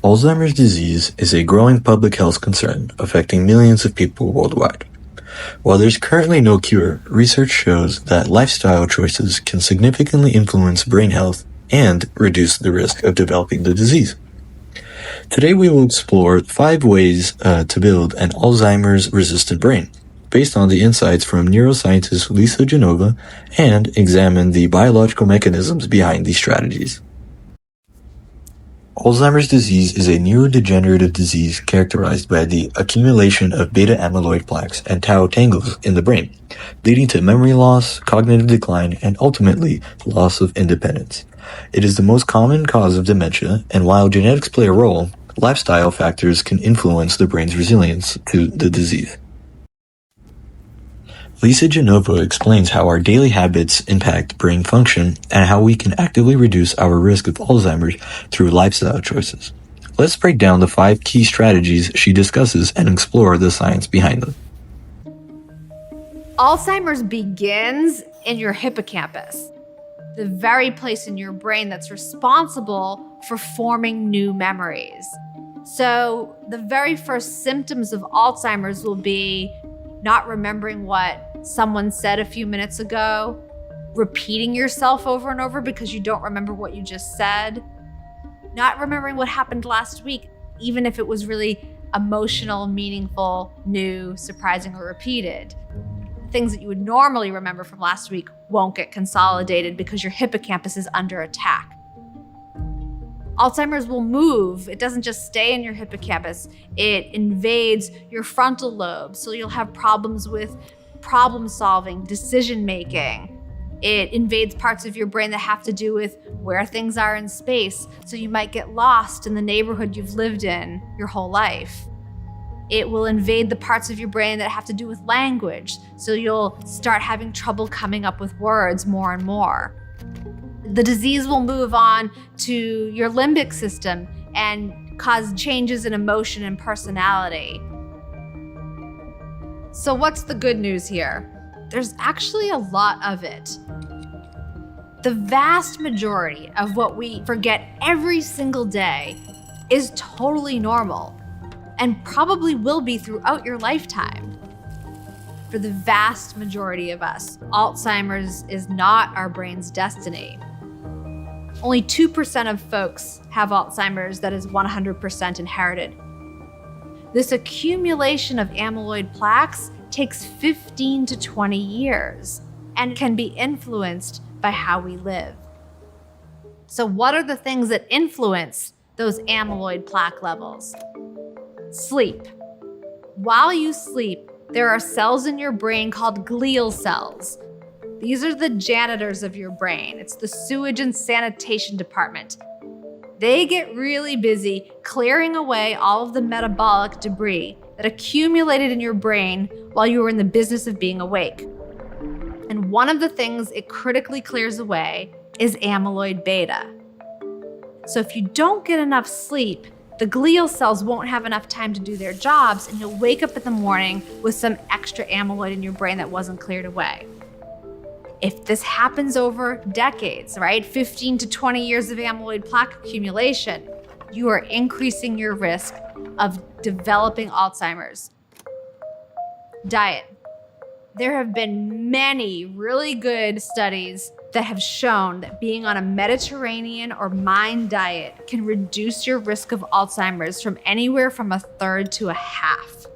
Alzheimer's disease is a growing public health concern affecting millions of people worldwide. While there's currently no cure, research shows that lifestyle choices can significantly influence brain health and reduce the risk of developing the disease. Today we will explore 5 ways to build an Alzheimer's-resistant brain, based on the insights from neuroscientist Lisa Genova, and examine the biological mechanisms behind these strategies. Alzheimer's disease is a neurodegenerative disease characterized by the accumulation of beta-amyloid plaques and tau tangles in the brain, leading to memory loss, cognitive decline, and ultimately loss of independence. It is the most common cause of dementia, and while genetics play a role, lifestyle factors can influence the brain's resilience to the disease. Lisa Genova explains how our daily habits impact brain function and how we can actively reduce our risk of Alzheimer's through lifestyle choices. Let's break down the 5 key strategies she discusses and explore the science behind them. Alzheimer's begins in your hippocampus, the very place in your brain that's responsible for forming new memories. So the very first symptoms of Alzheimer's will be not remembering what someone said a few minutes ago, repeating yourself over and over because you don't remember what you just said, not remembering what happened last week, even if it was really emotional, meaningful, new, surprising, or repeated. Things that you would normally remember from last week won't get consolidated because your hippocampus is under attack. Alzheimer's will move. It doesn't just stay in your hippocampus. It invades your frontal lobe, so you'll have problems with problem solving, decision making. It invades parts of your brain that have to do with where things are in space, so you might get lost in the neighborhood you've lived in your whole life. It will invade the parts of your brain that have to do with language, so you'll start having trouble coming up with words more and more. The disease will move on to your limbic system and cause changes in emotion and personality. So what's the good news here? There's actually a lot of it. The vast majority of what we forget every single day is totally normal and probably will be throughout your lifetime. For the vast majority of us, Alzheimer's is not our brain's destiny. Only 2% of folks have Alzheimer's that is 100% inherited. This accumulation of amyloid plaques takes 15 to 20 years and can be influenced by how we live. So what are the things that influence those amyloid plaque levels? Sleep. While you sleep, there are cells in your brain called glial cells. These are the janitors of your brain. It's the sewage and sanitation department. They get really busy clearing away all of the metabolic debris that accumulated in your brain while you were in the business of being awake. And one of the things it critically clears away is amyloid beta. So if you don't get enough sleep, the glial cells won't have enough time to do their jobs, and you'll wake up in the morning with some extra amyloid in your brain that wasn't cleared away. If this happens over decades, right, 15 to 20 years of amyloid plaque accumulation, you are increasing your risk of developing Alzheimer's. Diet. There have been many really good studies that have shown that being on a Mediterranean or MIND diet can reduce your risk of Alzheimer's from anywhere from 1/3 to 1/2.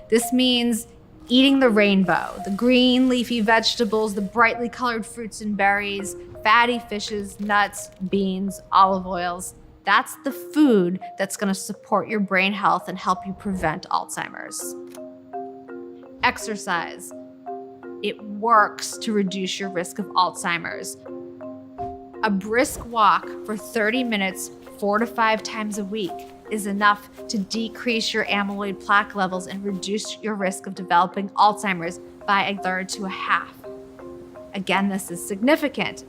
This means eating the rainbow, the green leafy vegetables, the brightly colored fruits and berries, fatty fishes, nuts, beans, olive oils. That's the food that's gonna support your brain health and help you prevent Alzheimer's. Exercise. It works to reduce your risk of Alzheimer's. A brisk walk for 30 minutes, 4 to 5 times a week is enough to decrease your amyloid plaque levels and reduce your risk of developing Alzheimer's by 1/3 to 1/2. Again, this is significant.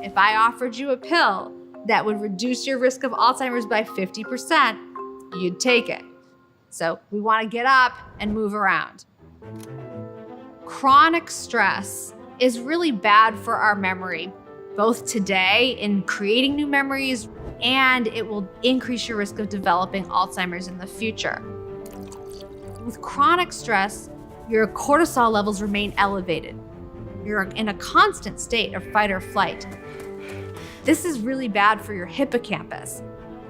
If I offered you a pill that would reduce your risk of Alzheimer's by 50%, you'd take it. So we want to get up and move around. Chronic stress is really bad for our memory, both today in creating new memories, and it will increase your risk of developing Alzheimer's in the future. With chronic stress, your cortisol levels remain elevated. You're in a constant state of fight or flight. This is really bad for your hippocampus.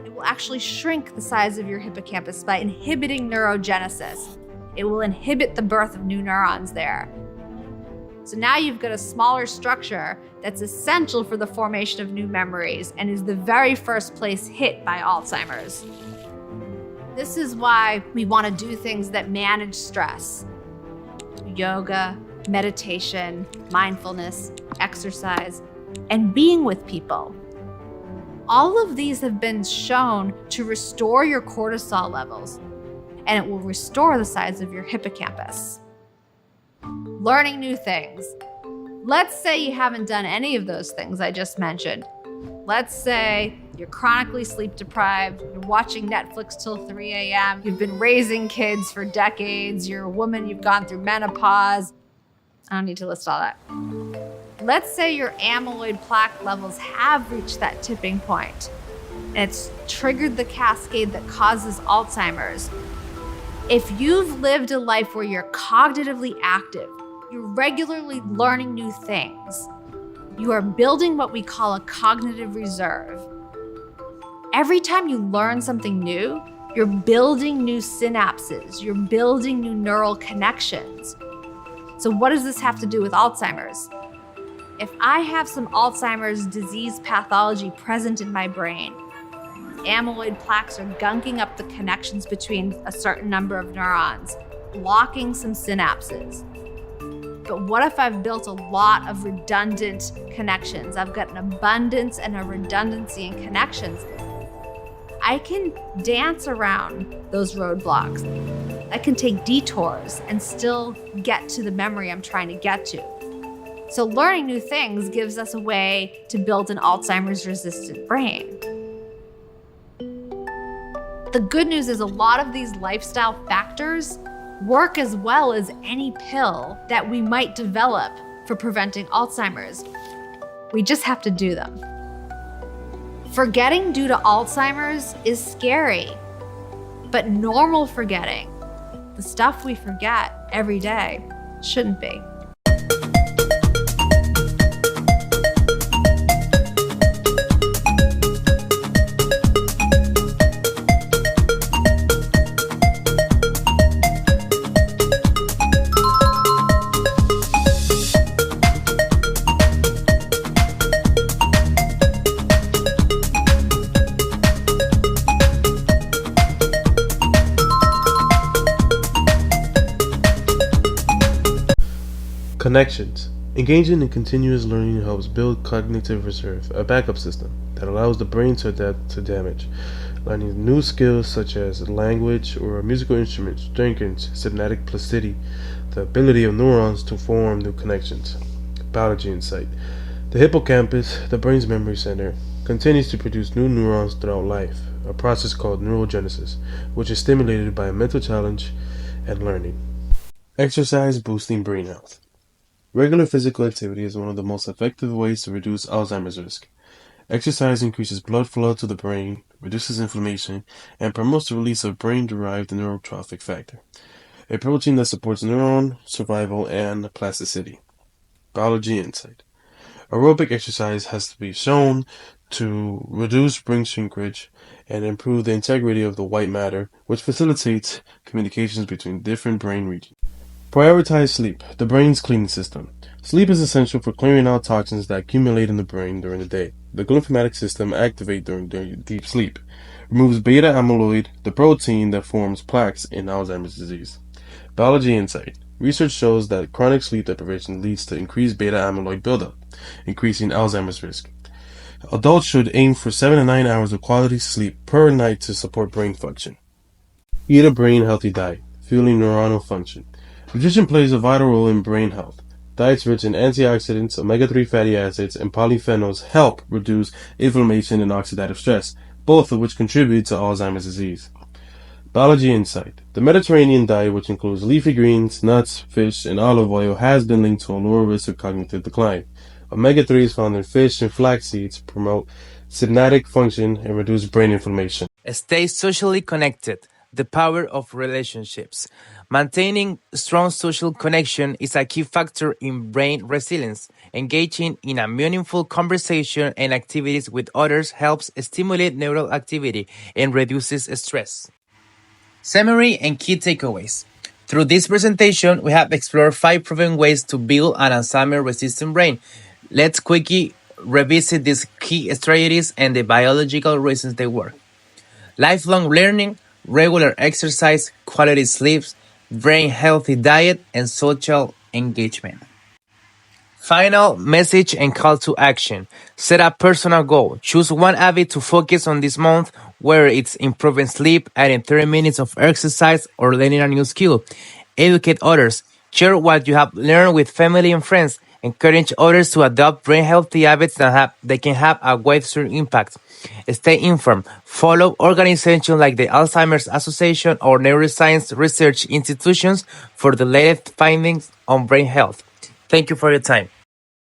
It will actually shrink the size of your hippocampus by inhibiting neurogenesis. It will inhibit the birth of new neurons there. So now you've got a smaller structure that's essential for the formation of new memories and is the very first place hit by Alzheimer's. This is why we want to do things that manage stress. Yoga, meditation, mindfulness, exercise, and being with people. All of these have been shown to restore your cortisol levels, and it will restore the size of your hippocampus. Learning new things. Let's say you haven't done any of those things I just mentioned. Let's say you're chronically sleep deprived, you're watching Netflix till 3 a.m., you've been raising kids for decades, you're a woman, you've gone through menopause. I don't need to list all that. Let's say your amyloid plaque levels have reached that tipping point, and it's triggered the cascade that causes Alzheimer's. If you've lived a life where you're cognitively active, you're regularly learning new things, you are building what we call a cognitive reserve. Every time you learn something new, you're building new synapses, you're building new neural connections. So what does this have to do with Alzheimer's? If I have some Alzheimer's disease pathology present in my brain, amyloid plaques are gunking up the connections between a certain number of neurons, blocking some synapses. But what if I've built a lot of redundant connections? I've got an abundance and a redundancy in connections. I can dance around those roadblocks. I can take detours and still get to the memory I'm trying to get to. So learning new things gives us a way to build an Alzheimer's resistant brain. The good news is a lot of these lifestyle factors work as well as any pill that we might develop for preventing Alzheimer's. We just have to do them. Forgetting due to Alzheimer's is scary, but normal forgetting, the stuff we forget every day, shouldn't be. Connections. Engaging in continuous learning helps build cognitive reserve, a backup system that allows the brain to adapt to damage. Learning new skills such as language or a musical instrument strengthens synaptic plasticity, the ability of neurons to form new connections. Biology insight. The hippocampus, the brain's memory center, continues to produce new neurons throughout life, a process called neurogenesis, which is stimulated by a mental challenge and learning. Exercise boosting brain health. Regular physical activity is one of the most effective ways to reduce Alzheimer's risk. Exercise increases blood flow to the brain, reduces inflammation, and promotes the release of brain-derived neurotrophic factor, a protein that supports neuron survival and plasticity. Biology insight. Aerobic exercise has to be shown to reduce brain shrinkage and improve the integrity of the white matter, which facilitates communications between different brain regions. Prioritize sleep, the brain's cleaning system. Sleep is essential for clearing out toxins that accumulate in the brain during the day. The glymphatic system activates during deep sleep, removes beta amyloid, the protein that forms plaques in Alzheimer's disease. Biology insight. Research shows that chronic sleep deprivation leads to increased beta amyloid buildup, increasing Alzheimer's risk. Adults should aim for 7 to 9 hours of quality sleep per night to support brain function. Eat a brain-healthy diet, fueling neuronal function. Nutrition plays a vital role in brain health. Diets rich in antioxidants, omega-3 fatty acids, and polyphenols help reduce inflammation and oxidative stress, both of which contribute to Alzheimer's disease. Biology insight. The Mediterranean diet, which includes leafy greens, nuts, fish, and olive oil, has been linked to a lower risk of cognitive decline. Omega-3 is found in fish and flax seeds promote synaptic function, and reduce brain inflammation. Stay socially connected. The power of relationships. Maintaining strong social connection is a key factor in brain resilience. Engaging in a meaningful conversation and activities with others helps stimulate neural activity and reduces stress. Summary and key takeaways. Through this presentation, we have explored 5 proven ways to build an Alzheimer-resistant brain. Let's quickly revisit these key strategies and the biological reasons they work. Lifelong learning, regular exercise, quality sleep, brain healthy diet, and social engagement. Final message and call to action. Set a personal goal. Choose one habit to focus on this month, whether it's improving sleep, adding 30 minutes of exercise, or learning a new skill. Educate others. Share what you have learned with family and friends. Encourage others to adopt brain healthy habits that can have a widespread impact. Stay informed. Follow organizations like the Alzheimer's Association or neuroscience research institutions for the latest findings on brain health. Thank you for your time.